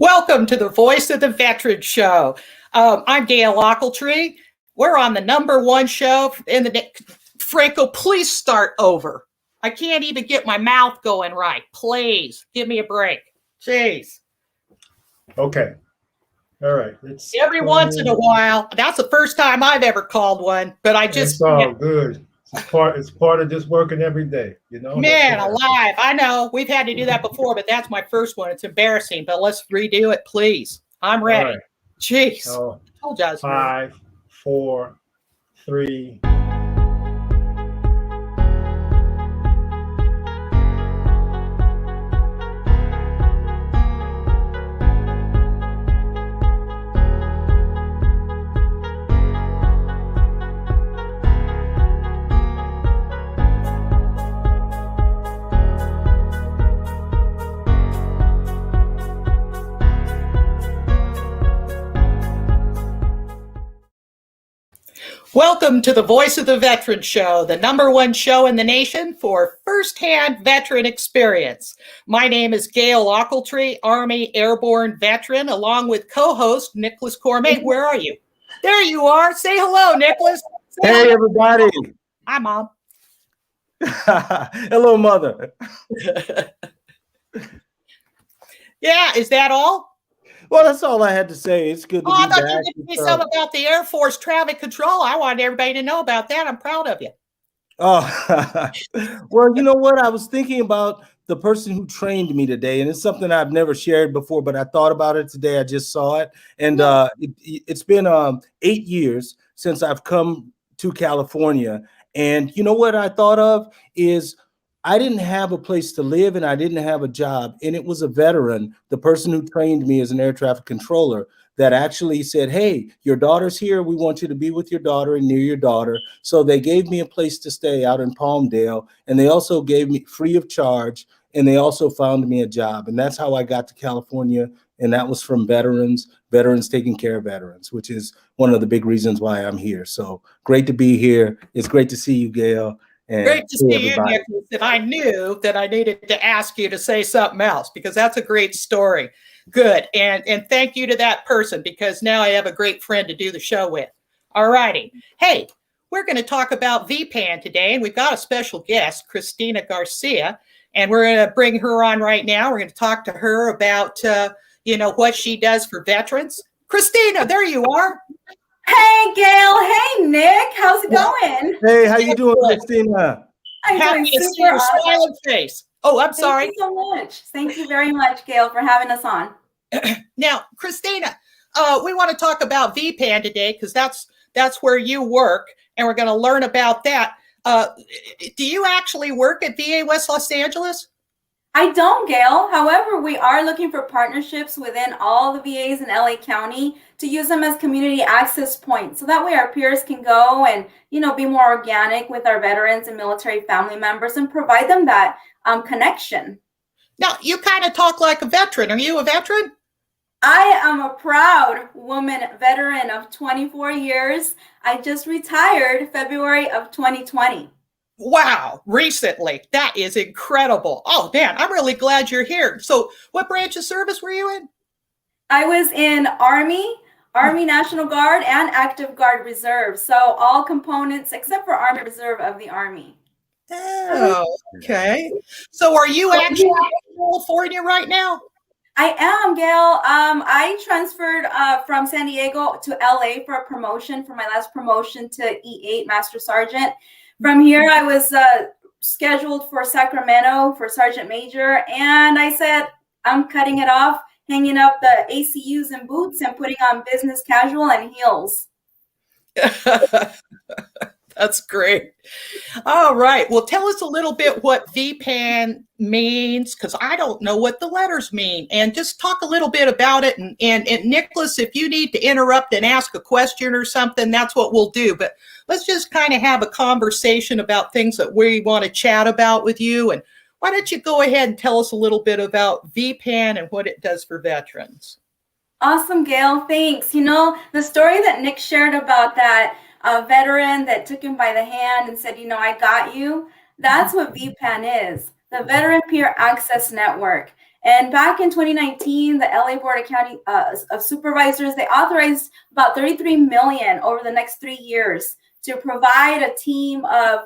Welcome to the Voice of the Veteran Show. I'm Gail Ochiltree. We're on the #1 show in the... Franco, please start over. I can't even get my mouth going right. Please, give me a break. Jeez. Okay. All right. Every once in a while. That's the first time I've ever called one, but I just... It's all good. It's part of just working every day, you know? Man, alive. I know. We've had to do that before, but that's my first one. It's embarrassing, but let's redo it, please. I'm ready. All right. Jeez. So, I 5, 4, 3. Welcome to the Voice of the Veteran Show, the #1 show in the nation for firsthand veteran experience. My name is Gail Ochiltree, Army Airborne veteran, along with co-host Nicholas Cormier. Where are you? There you are. Say hello, Nicholas. Hey, everybody. Hi, Mom. Hello, Mother. Yeah, is that all? Well, that's all I had to say. It's good to be I thought back. you were going to say something about the Air Force traffic control. I wanted everybody to know about that. I'm proud of you. Oh, well, you know what? I was thinking about the person who trained me today, and it's something I've never shared before, but I thought about it today. I just saw it. And it's been 8 years since I've come to California. And you know what I thought of is I didn't have a place to live and I didn't have a job. And it was a veteran, the person who trained me as an air traffic controller, that actually said, hey, your daughter's here. We want you to be with your daughter and near your daughter. So they gave me a place to stay out in Palmdale. And they also gave me free of charge. And they also found me a job. And that's how I got to California. And that was from veterans taking care of veterans, which is one of the big reasons why I'm here. So great to be here. It's great to see you, Gail. And great to see you, Nicholas. And I knew that I needed to ask you to say something else because that's a great story. Good. And thank you to that person because now I have a great friend to do the show with. All righty. Hey, we're going to talk about VPAN today, and we've got a special guest, Christina Garcia, and we're going to bring her on right now. We're going to talk to her about, what she does for veterans. Christina, there you are. Hey, Gail. Hey, Nick. How's it going? Hey, how you doing, Christina? I'm happy to see your smiling face. Oh, I'm sorry. Thank you so much. Thank you very much, Gail, for having us on. Now, Christina, we want to talk about VPAN today because that's where you work, and we're going to learn about that. Do you actually work at VA West Los Angeles? I don't, Gail. However, we are looking for partnerships within all the VAs in LA County to use them as community access points. So that way our peers can go and, be more organic with our veterans and military family members and provide them that connection. Now, you kind of talk like a veteran. Are you a veteran? I am a proud woman veteran of 24 years. I just retired February of 2020. Wow, recently. That is incredible. Oh, man, I'm really glad you're here. So what branch of service were you in? I was in Army National Guard, and Active Guard Reserve. So all components except for Army Reserve of the Army. Oh, okay. So are you actually in California right now? I am, Gail. I transferred from San Diego to LA for a promotion, for my last promotion to E8 Master Sergeant. From here, I was scheduled for Sacramento for Sergeant Major, and I said, I'm cutting it off, hanging up the ACUs and boots and putting on business casual and heels. That's great. All right. Well, tell us a little bit what VPAN means, because I don't know what the letters mean. And just talk a little bit about it. And Nicholas, if you need to interrupt and ask a question or something, that's what we'll do. But let's just kind of have a conversation about things that we want to chat about with you. And why don't you go ahead and tell us a little bit about VPAN and what it does for veterans? Awesome, Gail. Thanks. The story that Nick shared about that veteran that took him by the hand and said, I got you. That's what VPAN is, the Veteran Peer Access Network. And back in 2019, the LA Board of County of Supervisors, they authorized about $33 million over the next 3 years to provide a team of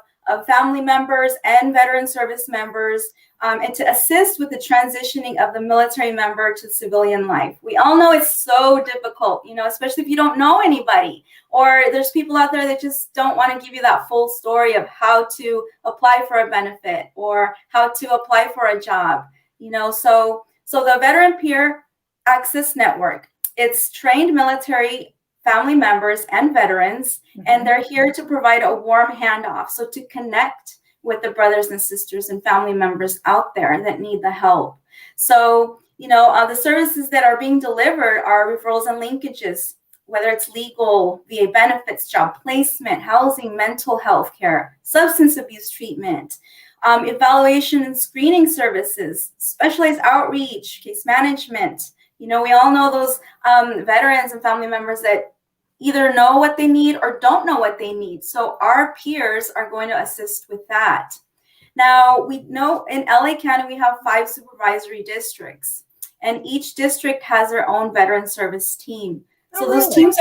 family members and veteran service members and to assist with the transitioning of the military member to civilian life. We all know it's so difficult, you know, especially if you don't know anybody, or there's people out there that just don't want to give you that full story of how to apply for a benefit or how to apply for a job, you know. So the Veteran Peer Access Network, it's trained military family members and veterans, and they're here to provide a warm handoff. So to connect with the brothers and sisters and family members out there that need the help. So, you know, the services that are being delivered are referrals and linkages, whether it's legal, VA benefits, job placement, housing, mental health care, substance abuse treatment, evaluation and screening services, specialized outreach, case management. You know, we all know those veterans and family members that either know what they need or don't know what they need. So our peers are going to assist with that. Now, we know in LA County, we have 5 supervisory districts, and each district has their own veteran service team. So those teams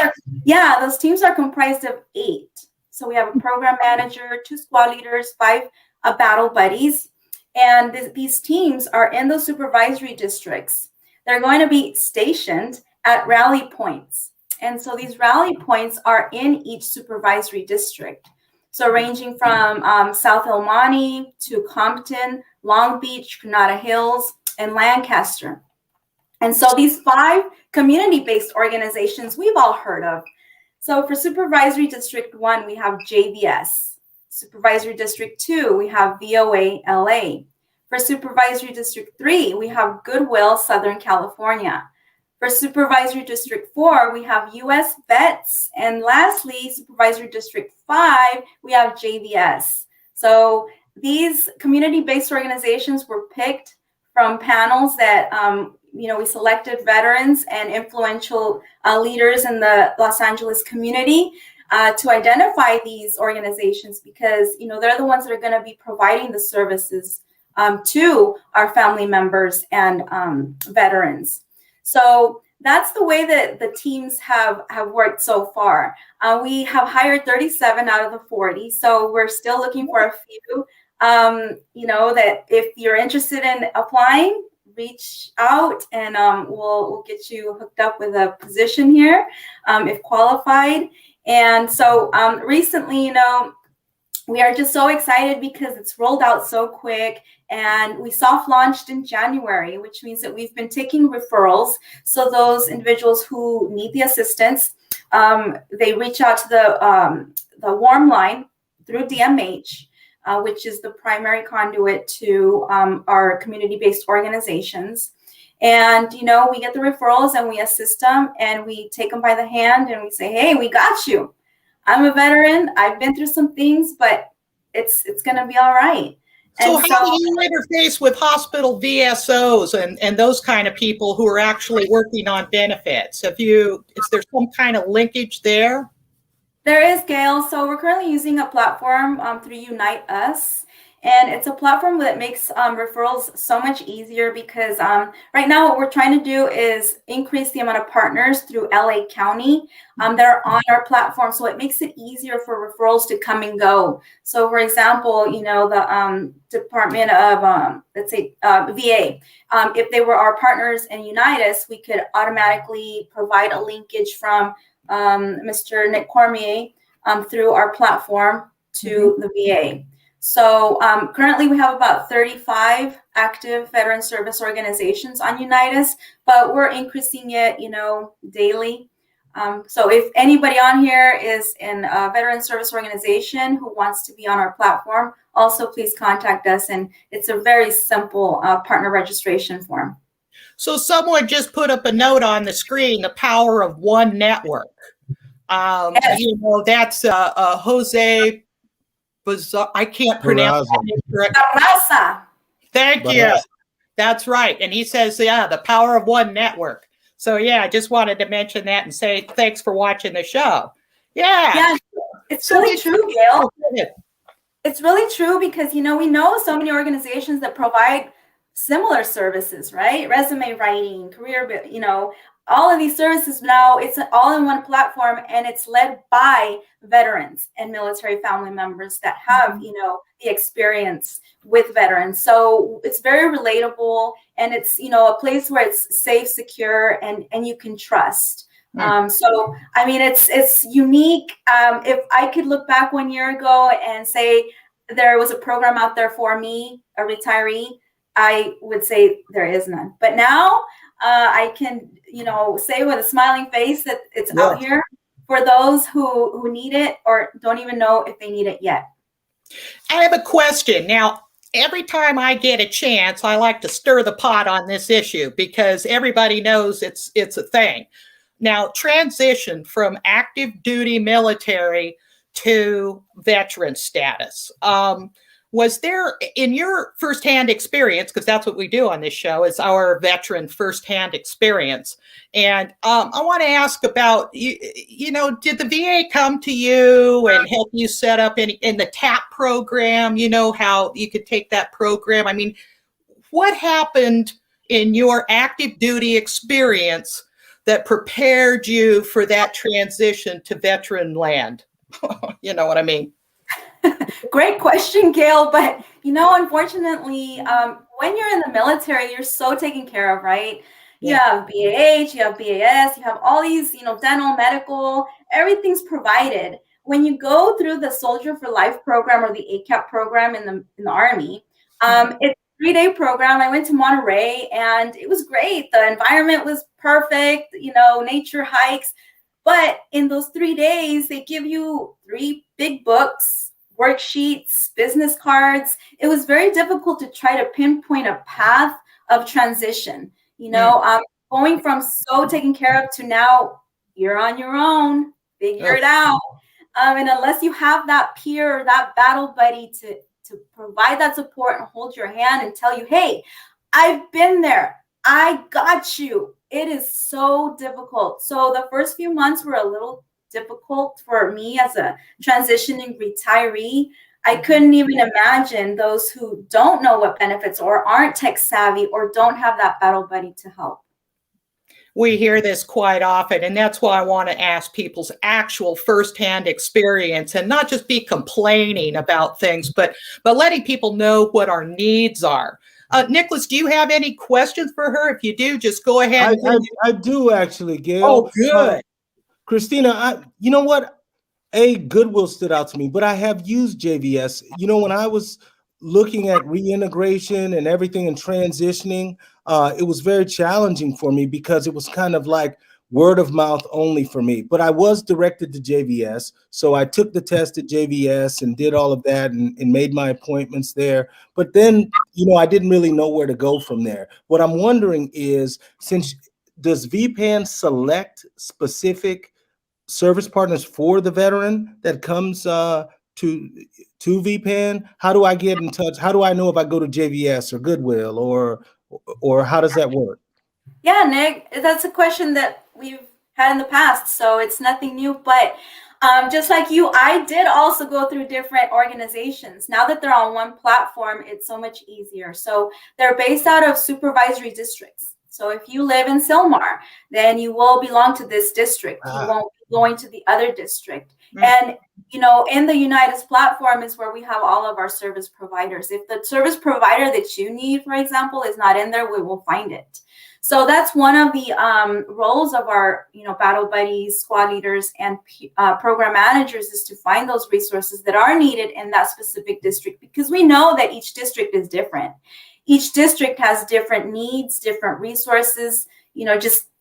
are comprised of 8. So we have a program manager, 2 squad leaders, 5 battle buddies. And these teams are in those supervisory districts. They're going to be stationed at rally points. And so these rally points are in each supervisory district. So ranging from South El Monte to Compton, Long Beach, Granada Hills, and Lancaster. And so these 5 community-based organizations we've all heard of. So for Supervisory District 1, we have JVS. Supervisory District 2, we have VOA LA. For Supervisory District 3, we have Goodwill, Southern California. For Supervisory District 4, we have US Vets. And lastly, Supervisory District 5, we have JVS. So these community-based organizations were picked from panels that, you know, we selected veterans and influential leaders in the Los Angeles community to identify these organizations because, you know, they're the ones that are going to be providing the services to our family members and veterans. So that's the way that the teams have worked so far. We have hired 37 out of the 40, so we're still looking for a few. You know, that if you're interested in applying, reach out and we'll get you hooked up with a position here if qualified. And so recently, you know, we are just so excited because it's rolled out so quick, and we soft launched in January, which means that we've been taking referrals. So those individuals who need the assistance, they reach out to the warm line through DMH, which is the primary conduit to our community-based organizations. And, you know, we get the referrals and we assist them and we take them by the hand and we say, hey, we got you. I'm a veteran. I've been through some things, but it's going to be all right. So how do you interface with Hospital Vsos and those kind of people who are actually working on benefits? Is there some kind of linkage there? There is, Gail. So we're currently using a platform through Unite Us. And it's a platform that makes referrals so much easier because right now what we're trying to do is increase the amount of partners through LA County that are on our platform. So it makes it easier for referrals to come and go. So for example, you know, the Department of, let's say, VA, if they were our partners in Unite Us, we could automatically provide a linkage from Mr. Nick Cormier through our platform to the VA. So currently we have about 35 active veteran service organizations on Unite Us, but we're increasing it, you know, daily. So if anybody on here is in a veteran service organization who wants to be on our platform, also please contact us. And it's a very simple partner registration form. So someone just put up a note on the screen, the power of one network. Yes. You know, that's Jose. I can't pronounce that. Thank you. That's right. And he says, yeah, the power of one network. So yeah, I just wanted to mention that and say thanks for watching the show. Yeah. It's really true, Gail. It's really true because, you know, we know so many organizations that provide similar services, right? Resume writing, career, all of these services now, it's an all-in-one platform, and it's led by veterans and military family members that have, the experience with veterans. So it's very relatable, and it's, a place where it's safe, secure, and you can trust. So, I mean, it's unique. If I could look back 1 year ago and say there was a program out there for me, a retiree, I would say there is none. But now I can, say with a smiling face that it's out here for those who need it or don't even know if they need it yet. I have a question. Now, every time I get a chance, I like to stir the pot on this issue because everybody knows it's a thing. Now, transition from active duty military to veteran status. Was there, in your firsthand experience, because that's what we do on this show, is our veteran firsthand experience. And I want to ask about, did the VA come to you and help you set up in the TAP program, how you could take that program? I mean, what happened in your active duty experience that prepared you for that transition to veteran land? You know what I mean? Great question, Gail. But, unfortunately, when you're in the military, you're so taken care of, right? You have BAH, you have BAS, you have all these, dental, medical, everything's provided. When you go through the Soldier for Life program or the ACAP program in the Army, it's a 3-day program. I went to Monterey and it was great. The environment was perfect, nature hikes. But in those 3 days, they give you 3 big books, worksheets, business cards. It was very difficult to try to pinpoint a path of transition. Going from so taken care of to now you're on your own, figure it out. And unless you have that peer or that battle buddy to provide that support and hold your hand and tell you, hey, I've been there, I got you. It is so difficult. So the first few months were a little difficult for me as a transitioning retiree. I couldn't even imagine those who don't know what benefits or aren't tech savvy or don't have that battle buddy to help. We hear this quite often, and that's why I want to ask people's actual firsthand experience and not just be complaining about things, but letting people know what our needs are. Nicholas, do you have any questions for her? If you do, just go ahead. I do actually, Gail. Oh, good. Christina, you know what? Goodwill stood out to me, but I have used JVS. When I was looking at reintegration and everything and transitioning, it was very challenging for me because it was kind of like word of mouth only for me. But I was directed to JVS. So I took the test at JVS and did all of that and made my appointments there. But then, I didn't really know where to go from there. What I'm wondering is, does VPAN select specific service partners for the veteran that comes to VPAN? How do I get in touch? How do I know if I go to JVS or Goodwill or how does that work? Yeah, Nick, that's a question that we've had in the past, so it's nothing new. But just like you, I did also go through different organizations. Now that they're on one platform, it's so much easier. So they're based out of supervisory districts. So if you live in Sylmar, then you will belong to this district. You won't be going to the other district. And, in the Unitas platform is where we have all of our service providers. If the service provider that you need, for example, is not in there, we will find it. So that's one of the roles of our, battle buddies, squad leaders, and program managers is to find those resources that are needed in that specific district, because we know that each district is different. Each district has different needs, different resources,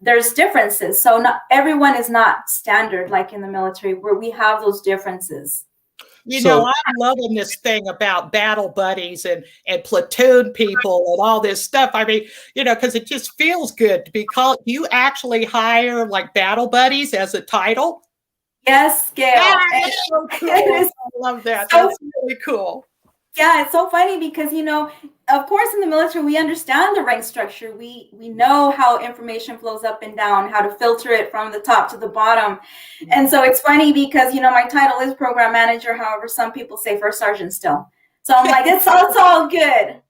there's differences. So not everyone is not standard like in the military where we have those differences. I'm loving this thing about battle buddies and platoon people and all this stuff. I mean, because it just feels good to be called. You actually hire like battle buddies as a title? Yes, Gail. That's so cool. I love that. That's really cool. Yeah, it's so funny because, of course, in the military, we understand the rank structure. We know how information flows up and down, how to filter it from the top to the bottom. And so it's funny because, my title is program manager. However, some people say first sergeant still. So I'm like, it's all good.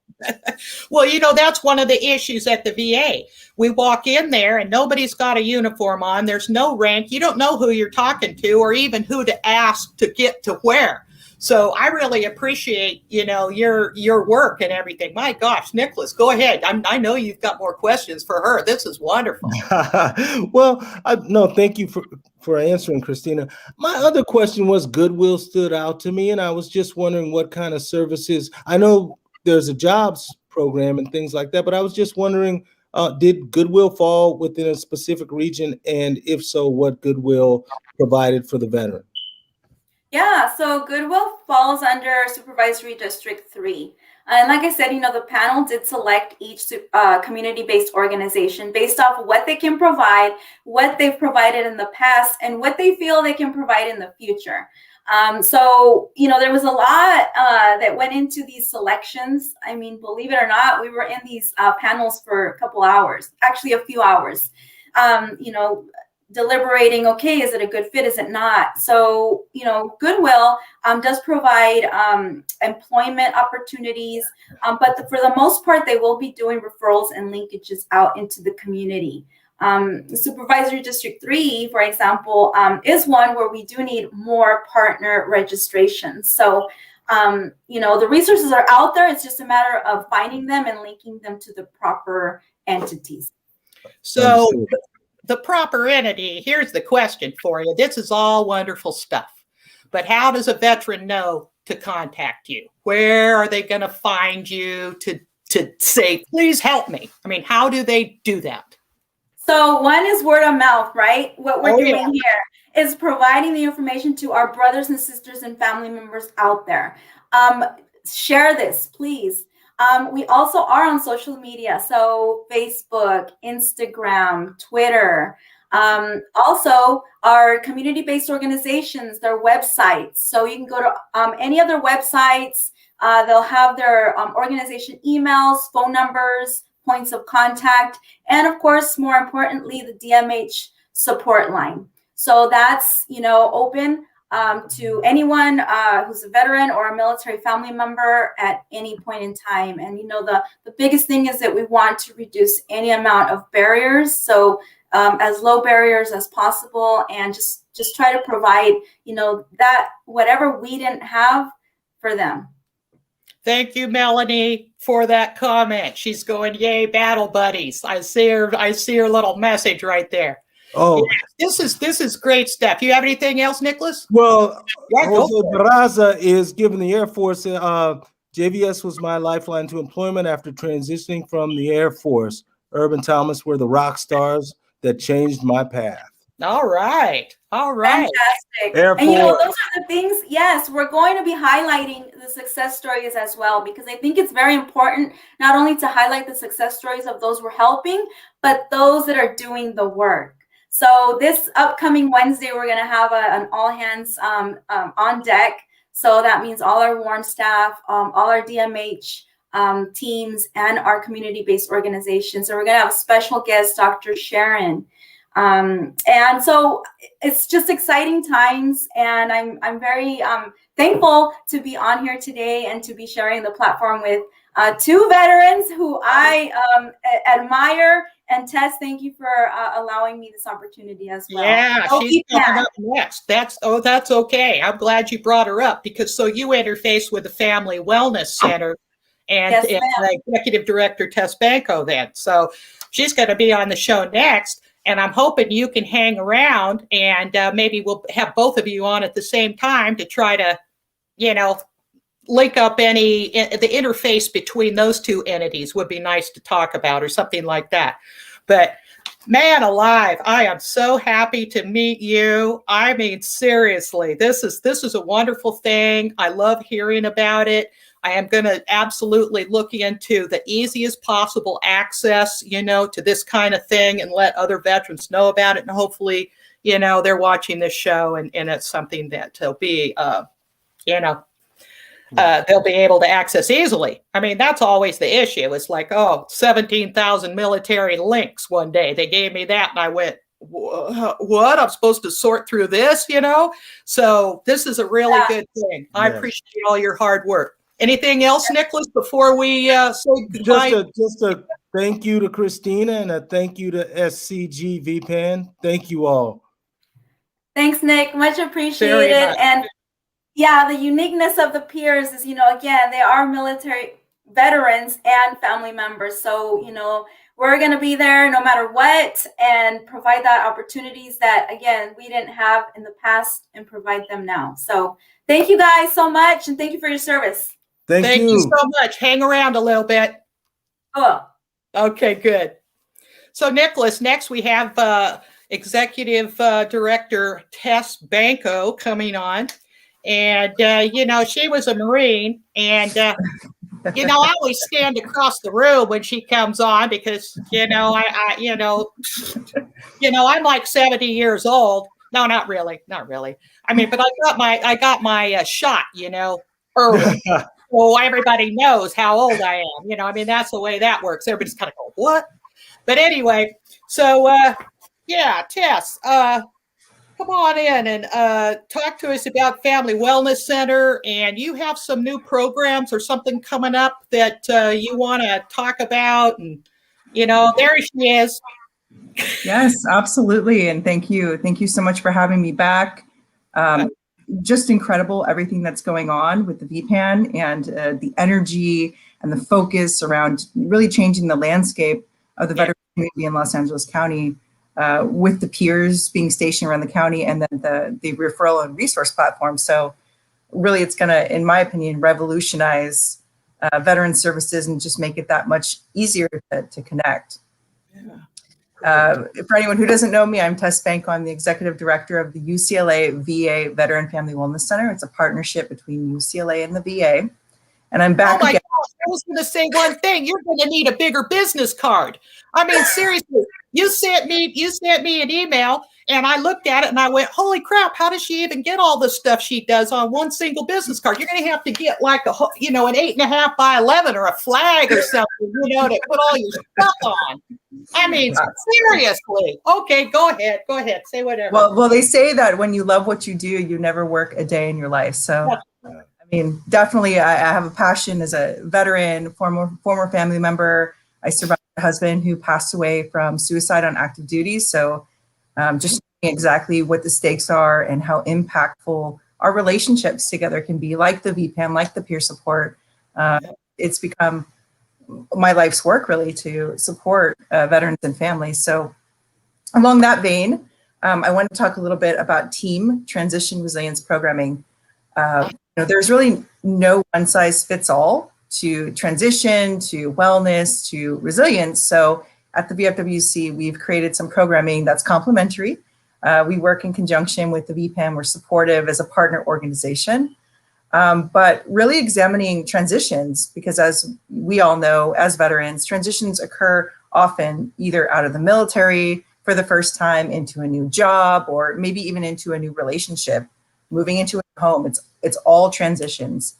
Well, that's one of the issues at the VA. We walk in there and nobody's got a uniform on. There's no rank. You don't know who you're talking to or even who to ask to get to where. So I really appreciate, your work and everything. My gosh, Nicholas, go ahead. I know you've got more questions for her. This is wonderful. Well, no, thank you for answering, Christina. My other question was Goodwill stood out to me, and I was just wondering what kind of services. I know there's a jobs program and things like that, but I was just wondering, did Goodwill fall within a specific region? And if so, what Goodwill provided for the veteran? Yeah, so Goodwill falls under Supervisory District 3. And like I said, the panel did select each community-based organization based off of what they can provide, what they've provided in the past, and what they feel they can provide in the future. So, there was a lot that went into these selections. I mean, believe it or not, we were in these panels for a couple hours, actually a few hours, deliberating, okay, is it a good fit? Is it not? So, Goodwill does provide employment opportunities, but for the most part, they will be doing referrals and linkages out into the community. Supervisory District 3, for example, is one where we do need more partner registrations. So, the resources are out there. It's just a matter of finding them and linking them to the proper entities. So the proper entity, here's the question for you. This is all wonderful stuff, but how does a veteran know to contact you? Where are they going to find you to say, please help me? I mean, how do they do that? So one is word of mouth, right? What we're doing here is providing the information to our brothers and sisters and family members out there. Share this, please. We also are on social media, so Facebook, Instagram, Twitter. Also, our community-based organizations, their websites. So you can go to any of their websites. They'll have their organization emails, phone numbers, points of contact, and of course, more importantly, the DMH support line. So that's, open to anyone who's a veteran or a military family member at any point in time. And, the biggest thing is that we want to reduce any amount of barriers. So as low barriers as possible, and just try to provide, that whatever we didn't have for them. Thank you, Melanie, for that comment. She's going, yay, battle buddies. I see her little message right there. Oh, yeah, this is great stuff. You have anything else, Nicholas? Well, Jose Barraza is giving the Air Force. JVS was my lifeline to employment after transitioning from the Air Force. Herb and Thomas were the rock stars that changed my path. All right. Fantastic. Air Force. And those are the things, yes, we're going to be highlighting the success stories as well, because I think it's very important not only to highlight the success stories of those we're helping, but those that are doing the work. So this upcoming Wednesday, we're going to have an all hands on deck. So that means all our WARM staff, all our DMH teams, and our community-based organizations. So we're going to have a special guest, Dr. Sharon. And so it's just exciting times, and I'm very thankful to be on here today and to be sharing the platform with two veterans who I admire. And Tess, thank you for allowing me this opportunity as well. Yeah, she's coming up next. That's okay. I'm glad you brought her up, because so you interface with the Family Wellness Center and the Executive Director Tess Banco then. So she's going to be on the show next. And I'm hoping you can hang around, and maybe we'll have both of you on at the same time to try to, link up the interface between those two entities would be nice to talk about, or something like that. But man alive, I am so happy to meet you. I mean, seriously, this is a wonderful thing. I love hearing about it. I am going to absolutely look into the easiest possible access, to this kind of thing, and let other veterans know about it. And hopefully, they're watching this show, and it's something that they'll be, they'll be able to access easily. I mean, that's always the issue. It's like, 17,000 military links one day. They gave me that, and I went, what? I'm supposed to sort through this, So this is a really good thing. I appreciate all your hard work. Anything else, Nicholas, before we say goodbye? Just a thank you to Christina and a thank you to SCG VPAN. Thank you all. Thanks, Nick. Much Very appreciated. much. And yeah, the uniqueness of the peers is, again, they are military veterans and family members. So, we're going to be there no matter what and provide that opportunities that, again, we didn't have in the past and provide them now. So thank you guys so much. And thank you for your service. Thank you so much. Hang around a little bit. Cool. Okay, good. So, Nicholas, next we have Executive Director Tess Banco coming on. And, she was a Marine. And, I always stand across the room when she comes on because, I'm like 70 years old. No, not really. Not really. I mean, but I got my shot, early. So everybody knows how old I am. That's the way that works. Everybody's kind of going, what? But anyway, so, Tess, come on in and talk to us about Family Wellness Center. And you have some new programs or something coming up that you want to talk about. And, there she is. Yes, absolutely. And thank you. Thank you so much for having me back. Just incredible, everything that's going on with the VPAN and the energy and the focus around really changing the landscape of the veteran community in Los Angeles County with the peers being stationed around the county and then the referral and resource platform. So really it's going to, in my opinion, revolutionize veteran services and just make it that much easier to connect. For anyone who doesn't know me, I'm Tess Banco. I'm the Executive Director of the UCLA VA Veteran Family Wellness Center. It's a partnership between UCLA and the VA. And I'm back again. Gosh, I was going to say one thing. You're going to need a bigger business card. I mean, seriously, you sent me an email and I looked at it and I went, holy crap, how does she even get all the stuff she does on one single business card? You're going to have to get like an 8.5 by 11 or a flag or something, to put all your stuff on. I mean, seriously. Okay, go ahead. Say whatever. Well, they say that when you love what you do, you never work a day in your life. So, I mean, definitely I have a passion as a veteran, former family member. I survived a husband who passed away from suicide on active duty. So just knowing exactly what the stakes are and how impactful our relationships together can be, like the VPAN, like the peer support. It's become my life's work really to support veterans and families. So along that vein, I want to talk a little bit about team transition resilience programming. There's really no one size fits all to transition, to wellness, to resilience. So at the VFWC, we've created some programming that's complementary. We work in conjunction with the VPAN. We're supportive as a partner organization. But really examining transitions, because as we all know, as veterans, transitions occur often either out of the military for the first time into a new job, or maybe even into a new relationship, moving into a home. It's all transitions.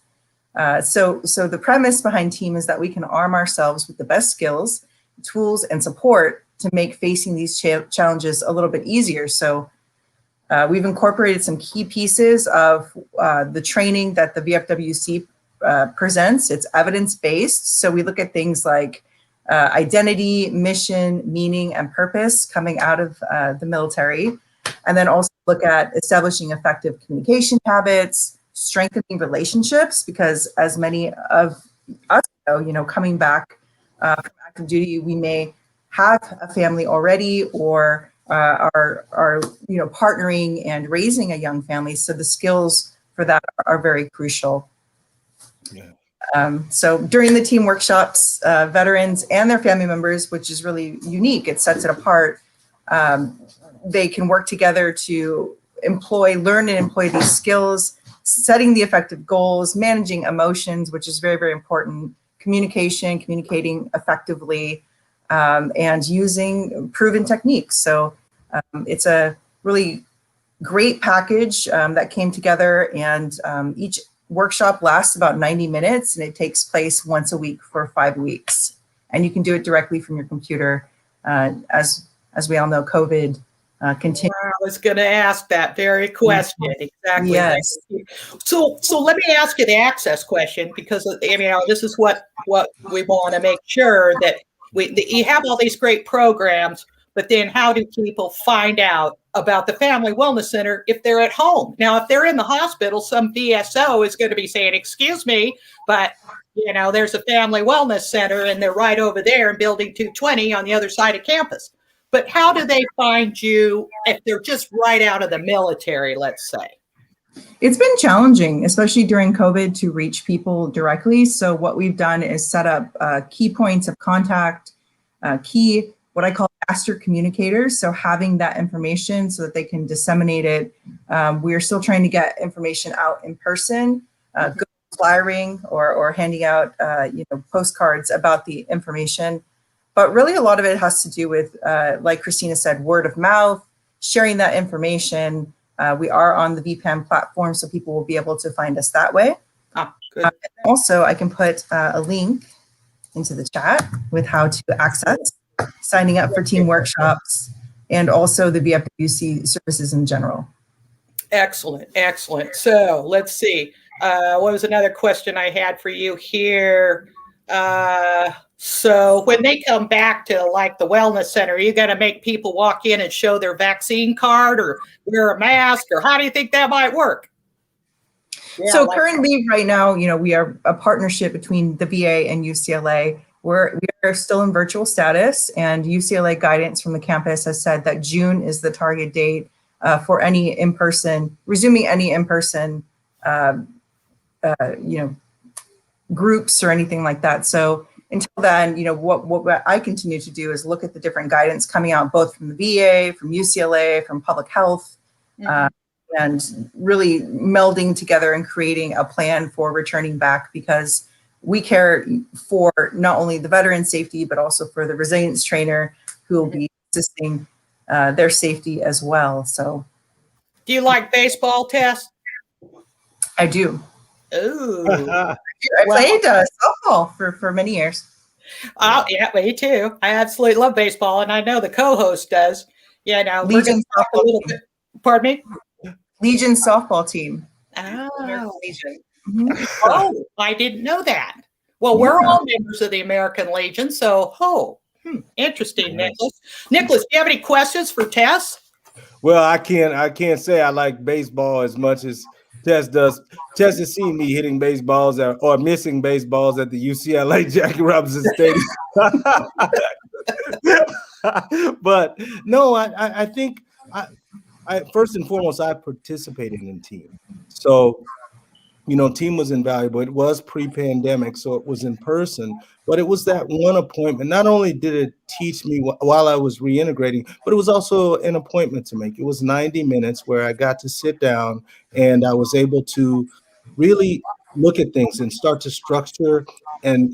So the premise behind team is that we can arm ourselves with the best skills, tools, and support to make facing these challenges a little bit easier. So we've incorporated some key pieces of the training that the VFWC presents. It's evidence-based. So we look at things like identity, mission, meaning, and purpose coming out of the military. And then also look at establishing effective communication habits, strengthening relationships, because as many of us know, coming back from active duty, we may have a family already or are partnering and raising a young family. So the skills for that are very crucial. So during the team workshops, veterans and their family members, which is really unique, it sets it apart. They can work together to learn and employ these skills, setting the effective goals, managing emotions, which is very, very important, communicating effectively, and using proven techniques. So it's a really great package that came together, and each workshop lasts about 90 minutes, and it takes place once a week for 5 weeks. And you can do it directly from your computer. As we all know, COVID continue. I was going to ask that very question. Exactly. Yes. So let me ask you the access question, because this is what we want to make sure that you have all these great programs, but then how do people find out about the Family Wellness Center if they're at home? Now, if they're in the hospital, some VSO is going to be saying, "Excuse me, but there's a Family Wellness Center and they're right over there in Building 220 on the other side of campus." But how do they find you if they're just right out of the military, let's say? It's been challenging, especially during COVID, to reach people directly. So what we've done is set up key points of contact, what I call master communicators. So having that information so that they can disseminate it. We are still trying to get information out in person, good flyering or handing out postcards about the information. But really a lot of it has to do with, like Christina said, word of mouth, sharing that information. We are on the VPAM platform, so people will be able to find us that way. Good. Also, I can put a link into the chat with how to access signing up for team workshops and also the VFWC services in general. Excellent. So let's see. What was another question I had for you here? So when they come back to like the wellness center, are you going to make people walk in and show their vaccine card or wear a mask, or how do you think that might work? Yeah, so currently right now, we are a partnership between the VA and UCLA. We are still in virtual status, and UCLA guidance from the campus has said that June is the target date for resuming any in-person, groups or anything like that. So until then, what I continue to do is look at the different guidance coming out, both from the VA, from UCLA, from public health, and really melding together and creating a plan for returning back, because we care for not only the veteran safety, but also for the resilience trainer who will be assisting their safety as well. So, do you like baseball, Tess? I do. Ooh. I played softball for many years. Oh, yeah, me too. I absolutely love baseball, and I know the co-host does. Legion softball team. Pardon me? Legion softball team. Oh. Legion. Oh, I didn't know that. Well, we're all members of the American Legion, so interesting, Nicholas. Nicholas, do you have any questions for Tess? Well, I can't say I like baseball as much as Tess does. Tess has seen me hitting baseballs or missing baseballs at the UCLA Jackie Robinson Stadium. But no, I think I first and foremost, I participated in team. So, team was invaluable. It was pre-pandemic, so it was in person, but it was that one appointment. Not only did it teach me while I was reintegrating, but it was also an appointment to make. It was 90 minutes where I got to sit down and I was able to really look at things and start to structure and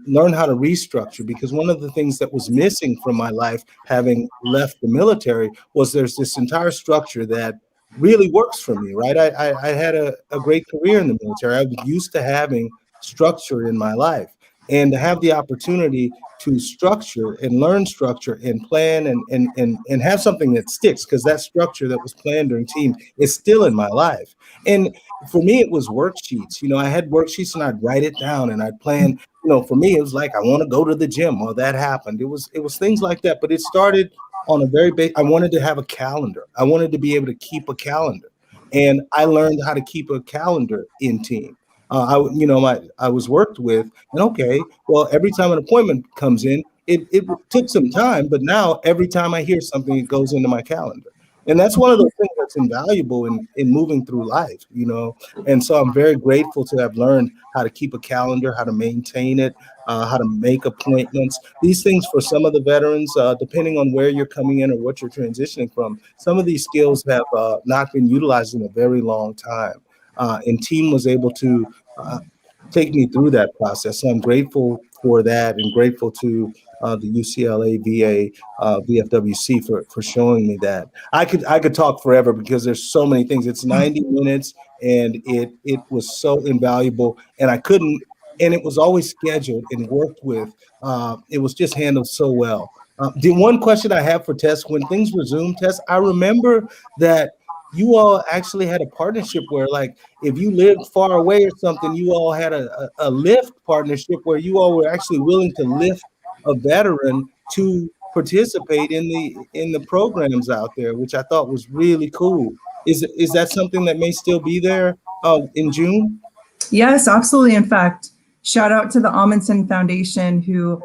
learn how to restructure. Because one of the things that was missing from my life, having left the military, was there's this entire structure that really works for me, right? I had a great career in the military. I was used to having structure in my life, and to have the opportunity to structure and learn structure and plan and have something that sticks, because that structure that was planned during team is still in my life. And for me, it was worksheets. I had worksheets and I'd write it down and I'd plan. For me, it was like, I want to go to the gym. Well, that happened. It was things like that. But it started on a very big, I wanted to have a calendar. I wanted to be able to keep a calendar. And I learned how to keep a calendar in team. I was worked with, and okay, well, every time an appointment comes in, it took some time, but now every time I hear something, it goes into my calendar. And that's one of those things that's invaluable in moving through life, And so I'm very grateful to have learned how to keep a calendar, how to maintain it, how to make appointments. These things for some of the veterans, depending on where you're coming in or what you're transitioning from, some of these skills have not been utilized in a very long time. And team was able to take me through that process. So I'm grateful for that, and grateful to the UCLA VA VFWC for showing me that. I could talk forever because there's so many things. It's 90 minutes, and it was so invaluable, and I couldn't. And it was always scheduled and worked with. It was just handled so well. The one question I have for Tess, when things resumed, Tess, I remember that you all actually had a partnership where, like, if you lived far away or something, you all had a Lyft partnership where you all were actually willing to lift a veteran to participate in the programs out there, which I thought was really cool. Is that something that may still be there in June? Yes, absolutely. In fact, shout out to the Amundsen Foundation who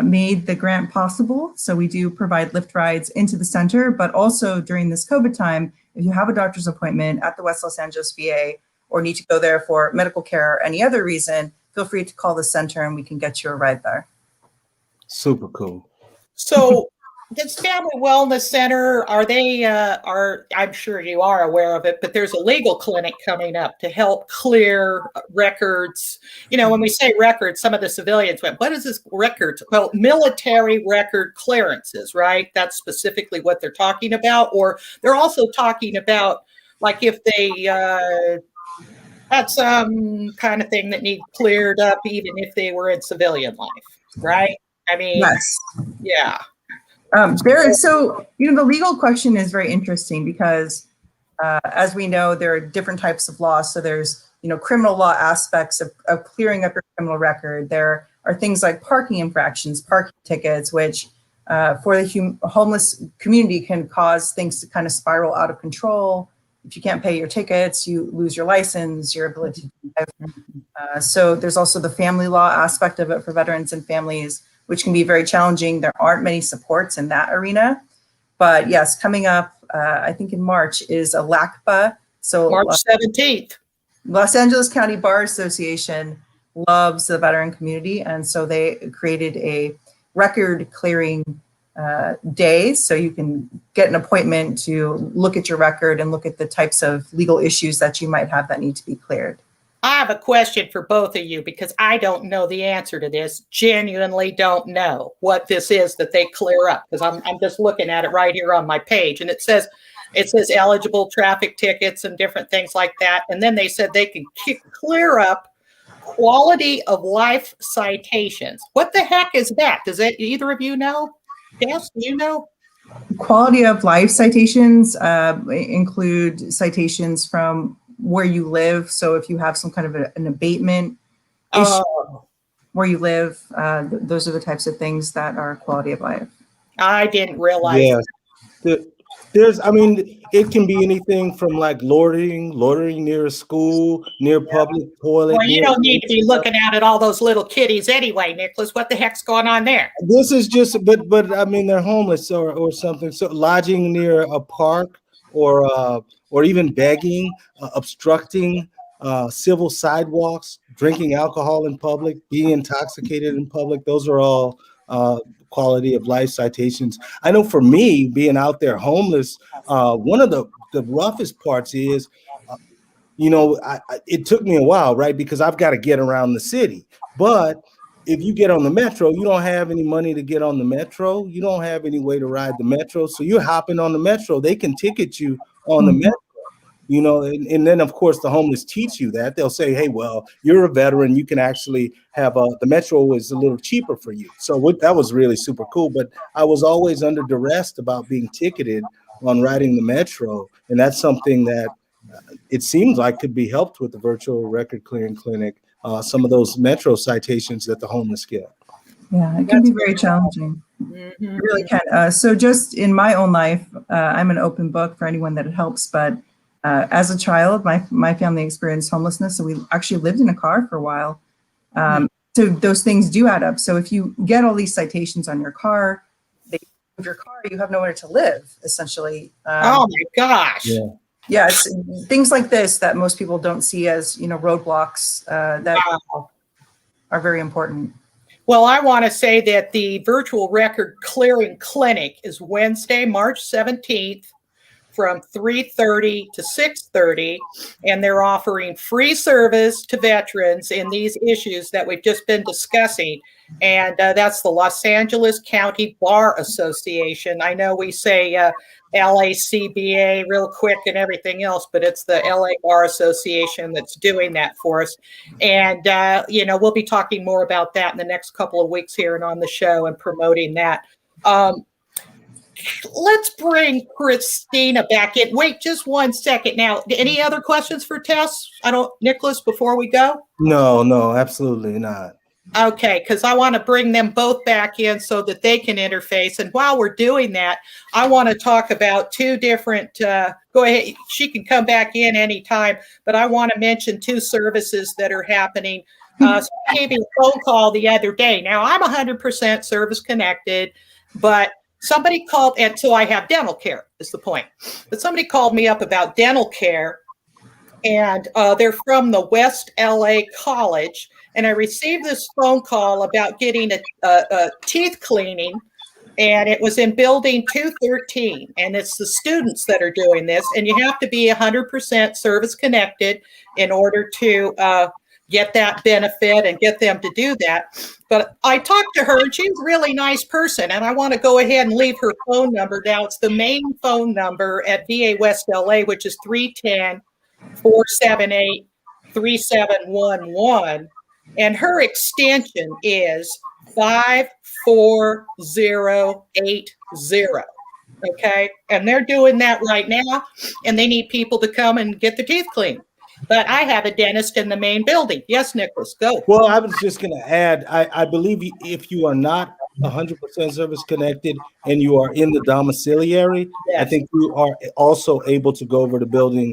made the grant possible. So we do provide Lyft rides into the center, but also during this COVID time, if you have a doctor's appointment at the West Los Angeles VA or need to go there for medical care or any other reason, feel free to call the center and we can get you a ride there. Super cool. So this Family Wellness Center, I'm sure you are aware of it, but there's a legal clinic coming up to help clear records. You know, when we say records, some of the civilians went, what is this records? Well, military record clearances, right? That's specifically what they're talking about. Or they're also talking about, like, if they had some kind of thing that need cleared up, even if they were in civilian life, right? I mean, Yes. yeah. So, the legal question is very interesting because as we know, there are different types of law. So there's, criminal law aspects of clearing up your criminal record. There are things like parking infractions, parking tickets, which for the homeless community can cause things to kind of spiral out of control. If you can't pay your tickets, you lose your license, your ability to drive. So there's also the family law aspect of it for veterans and families, which can be very challenging. There aren't many supports in that arena. But yes, coming up, I think in March, is a LACPA. So March 17th. Los Angeles County Bar Association loves the veteran community. And so they created a record clearing day. So you can get an appointment to look at your record and look at the types of legal issues that you might have that need to be cleared. I have a question for both of you because I don't know the answer to this. Genuinely don't know what this is that they clear up, because I'm just looking at it right here on my page, and it says eligible traffic tickets and different things like that. And then they said they can clear up quality of life citations. What the heck is that? Does that either of you know? Yes, you know? Quality of life citations include citations from where you live. So if you have some kind of an abatement issue where you live, those are the types of things that are quality of life. I didn't realize. Yeah. It can be anything from like loitering near a school, near public toilet. Well, you don't need to be looking out at all those little kitties anyway, Nicholas. What the heck's going on there? This is just, but they're homeless or something. So lodging near a park or even begging, obstructing civil sidewalks, drinking alcohol in public, being intoxicated in public. Those are all quality of life citations. I know for me, being out there homeless, one of the roughest parts is, it took me a while, right? Because I've got to get around the city. But if you get on the metro, you don't have any money to get on the metro. You don't have any way to ride the metro. So you're hopping on the metro. They can ticket you on the metro. And then of course the homeless teach you that. They'll say, hey, well, you're a veteran, you can actually have the metro is a little cheaper for you. So that was really super cool. But I was always under duress about being ticketed on riding the metro, and that's something that it seems like could be helped with the virtual record clearing clinic. Some of those metro citations that the homeless get. Yeah, it can be very challenging. Mm-hmm. It really can. So just in my own life, I'm an open book for anyone that it helps, but as a child, my family experienced homelessness, so we actually lived in a car for a while. So those things do add up. So if you get all these citations on your car, they move your car, you have nowhere to live, essentially. Oh my gosh. Yeah, it's things like this that most people don't see as, roadblocks that are very important. Well, I want to say that the virtual record clearing clinic is Wednesday, March 17th. From 3:30 to 6:30, and they're offering free service to veterans in these issues that we've just been discussing. And that's the Los Angeles County Bar Association. I know we say LACBA real quick and everything else, but it's the LA Bar Association that's doing that for us. And, we'll be talking more about that in the next couple of weeks here and on the show and promoting that. Let's bring Christina back in. Wait just 1 second. Now, any other questions for Tess? Nicholas, before we go? No, absolutely not. Okay, because I want to bring them both back in so that they can interface. And while we're doing that, I want to talk about two different, go ahead, she can come back in anytime, but I want to mention two services that are happening. So I gave you a phone call the other day. Now, I'm 100% service connected, but somebody called, and so I have dental care is the point. But somebody called me up about dental care, and they're from the West LA College. And I received this phone call about getting a teeth cleaning, and it was in building 213. And it's the students that are doing this, and you have to be 100% service connected in order to get that benefit and get them to do that. But I talked to her, and she's a really nice person, and I want to go ahead and leave her phone number. Now, it's the main phone number at VA West LA, which is 310-478-3711. And her extension is 54080. Okay. And they're doing that right now. And they need people to come and get their teeth cleaned. But I have a dentist in the main building. Yes, Nicholas, go. Well, I was just going to add, I believe if you are not 100% service connected and you are in the domiciliary, yes, I think you are also able to go over to VA